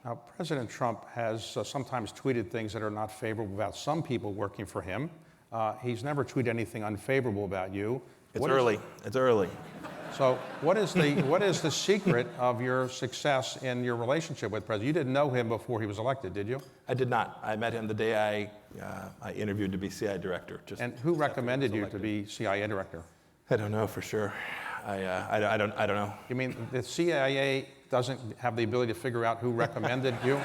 Now, President Trump has sometimes tweeted things that are not favorable about some people working for him. He's never tweeted anything unfavorable about you. It's early. So what is the secret of your success in your relationship with President? You didn't know him before he was elected, did you? I did not. I met him the day I interviewed to be CIA director. And who recommended you to be CIA director? I don't know for sure. I don't know. You mean the CIA doesn't have the ability to figure out who recommended you?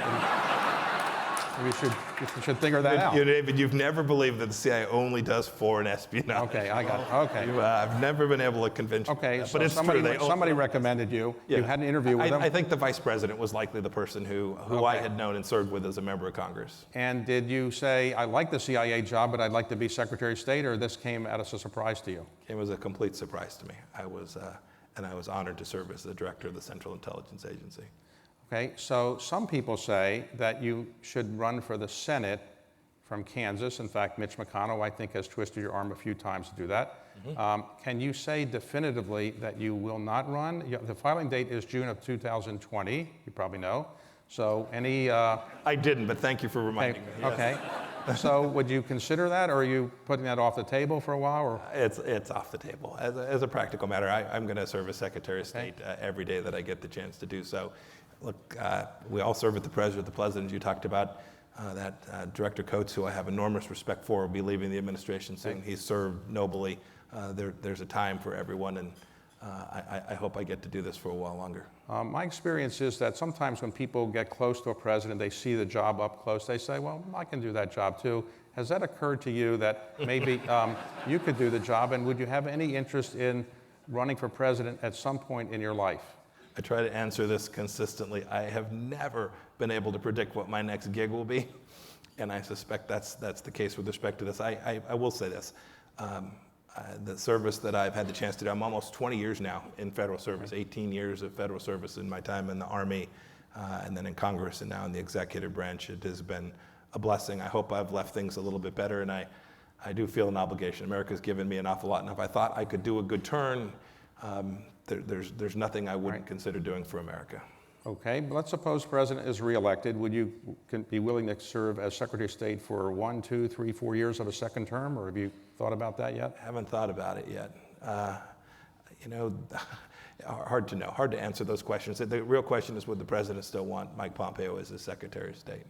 You should figure that out. David, you've never believed that the CIA only does foreign espionage. Okay, I got it. Okay. I've never been able to convince you. Okay, so but it's somebody recommended you. Yeah. You had an interview with him. I think the vice president was likely the person who I had known and served with as a member of Congress. And did you say, I like the CIA job, but I'd like to be Secretary of State, or this came as a surprise to you? It was a complete surprise to me. I was honored to serve as the director of the Central Intelligence Agency. Okay, so some people say that you should run for the Senate from Kansas. In fact, Mitch McConnell, I think, has twisted your arm a few times to do that. Mm-hmm. Can you say definitively that you will not run? The filing date is June of 2020, you probably know. So any... I didn't, but thank you for reminding me. Yes. Okay. So would you consider that, or are you putting that off the table for a while? Or? It's off the table. As a practical matter, I'm going to serve as Secretary of State every day that I get the chance to do so. Look, we all serve at the president. You talked about that Director Coates, who I have enormous respect for, will be leaving the administration soon. He's served nobly. There's a time for everyone, and I hope I get to do this for a while longer. My experience is that sometimes when people get close to a president, they see the job up close, they say, well, I can do that job too. Has that occurred to you that maybe you could do the job, and would you have any interest in running for president at some point in your life? I try to answer this consistently. I have never been able to predict what my next gig will be, and I suspect that's the case with respect to this. I will say this. The service that I've had the chance to do, I'm almost 20 years now in federal service, 18 years of federal service in my time in the Army, and then in Congress, and now in the executive branch. It has been a blessing. I hope I've left things a little bit better, and I do feel an obligation. America's given me an awful lot, and if I thought I could do a good turn, there's nothing I wouldn't consider doing for America. Okay, but let's suppose President is reelected. Would you be willing to serve as Secretary of State for 1, 2, 3, 4 years of a second term, or have you thought about that yet? I haven't thought about it yet. Hard to know, hard to answer those questions. The real question is, would the President still want Mike Pompeo as his Secretary of State?